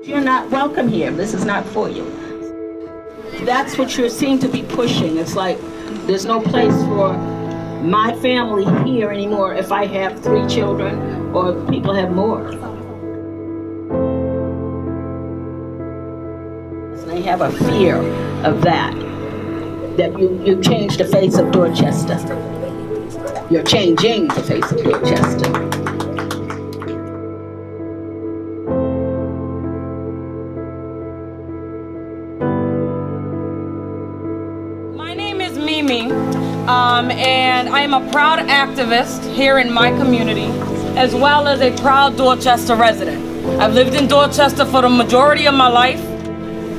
You're not welcome here. This is not for you. That's what you seem to be pushing. It's like there's no place for my family here anymore if I have 3 children or people have more. They have a fear of that you change the face of Dorchester. You're changing the face of Dorchester. My name is Mimi, and I am a proud activist here in my community, as well as a proud Dorchester resident. I've lived in Dorchester for the majority of my life.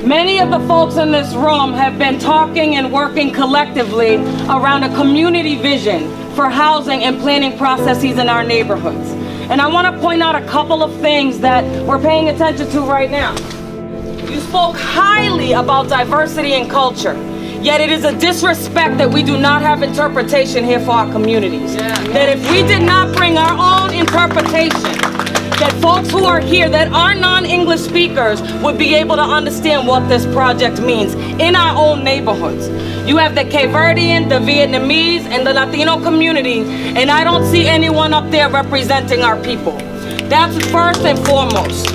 Many of the folks in this room have been talking and working collectively around a community vision for housing and planning processes in our neighborhoods. And I want to point out a couple of things that we're paying attention to right now. You spoke highly about diversity and culture, yet it is a disrespect that we do not have interpretation here for our communities. That if we did not bring our own interpretation, that folks who are here that are non-English speakers would be able to understand what this project means in our own neighborhoods. You have the Cape Verdean, the Vietnamese, and the Latino community, and I don't see anyone up there representing our people. That's first and foremost.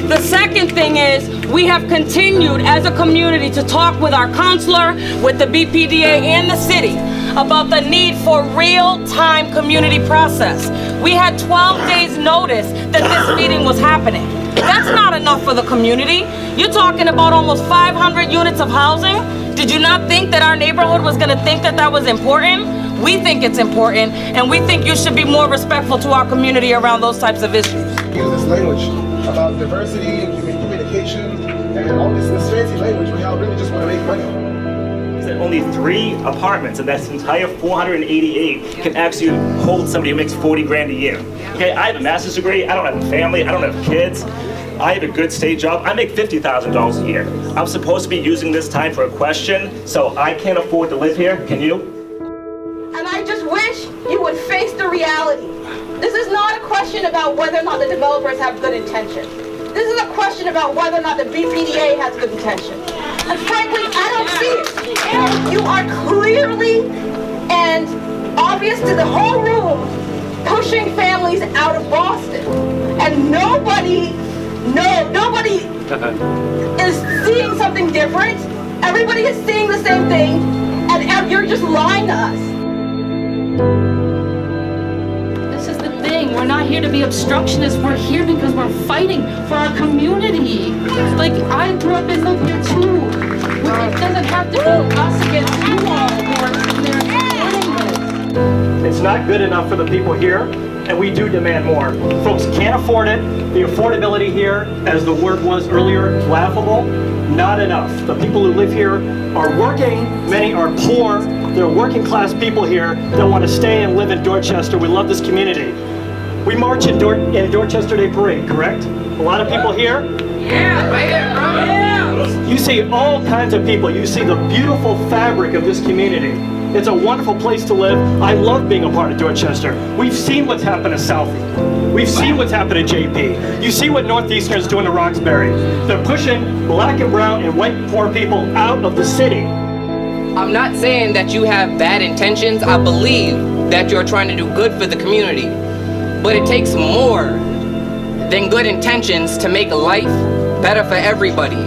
The second thing is, we have continued as a community to talk with our counselor, with the BPDA and the city about the need for real-time community process. We had 12 days notice that this meeting was happening. That's not enough for the community. You're talking about almost 500 units of housing. Did you not think that our neighborhood was gonna think that that was important? We think it's important, and we think you should be more respectful to our community around those types of issues. Use this language about diversity and communication and all this fancy language when y'all really just want to make money. Only 3 apartments in that entire 488 can actually hold somebody who makes 40 grand a year. Okay, I have a master's degree, I don't have a family, I don't have kids, I have a good state job, I make $50,000 a year. I'm supposed to be using this time for a question, so I can't afford to live here, can you? And I just wish you would face the reality. This is not a question about whether or not the developers have good intention. This is a question about whether or not the BPDA has good intention. And frankly, I don't see it. You are clearly and obvious to the whole room pushing families out of Boston. And nobody is seeing something different. Everybody is seeing the same thing, and you're just lying to us. This is the thing. We're not here to be obstructionists. We're here because we're fighting for our community. Like, I grew up in here too. It doesn't have to be us against you all who are sitting there and supporting this. It's not good enough for the people here, and we do demand more. Folks can't afford it. The affordability here, as the word was earlier, laughable. Not enough. The people who live here are working. Many are poor. They're working class people here that want to stay and live in Dorchester. We love this community. We march in Dorchester Day Parade, correct? A lot of people here? Yeah, right here, bro. Yeah. You see all kinds of people. You see the beautiful fabric of this community. It's a wonderful place to live. I love being a part of Dorchester. We've seen what's happened to Southie. We've seen what's happened to JP. You see what Northeastern's doing to Roxbury. They're pushing black and brown and white poor people out of the city. I'm not saying that you have bad intentions. I believe that you're trying to do good for the community. But it takes more than good intentions to make life better for everybody.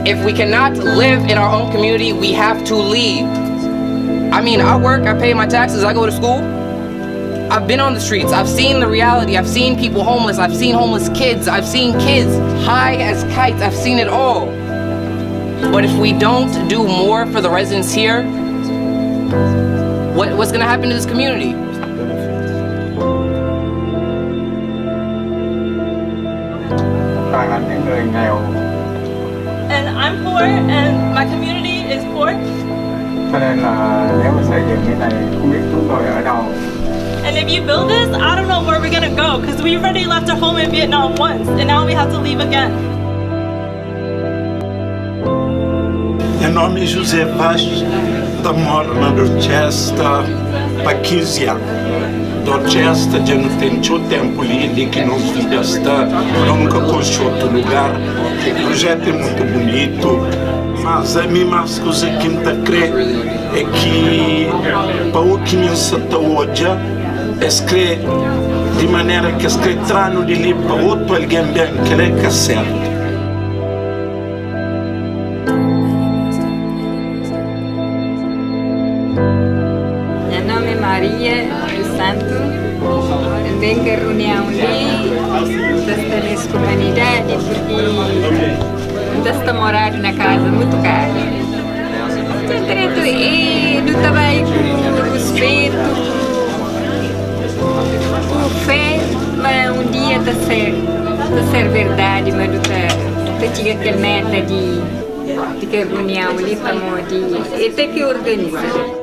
If we cannot live in our own community, we have to leave. I mean, I work, I pay my taxes, I go to school. I've been on the streets, I've seen the reality, I've seen people homeless, I've seen homeless kids, I've seen kids high as kites, I've seen it all. But if we don't do more for the residents here, what's gonna happen to this community? And I'm poor, and my community is poor. And if you build this, I don't know where we're gonna go, because we already left our home in Vietnam once, and now we have to leave again. Meu nome é José Vaz, eu moro na Dorchester há 15 anos. Dorchester já não tem muito tempo ali que nós filhas está, nunca construiu outro lugar. O projeto é muito bonito, mas a minha mais coisa que me crê é que para o que me está hoje, escreve de maneira que escreve trano de ali para outro alguém bem que é que é certo. Meu nome é Maria dos Santos, também que reunião ali desta comunidade porque está morando na casa muito cara. E do trabalho com respeito, com fé, mas dia está ser verdade, mas está tinha aquela meta de que reunião ali para e até que organiza.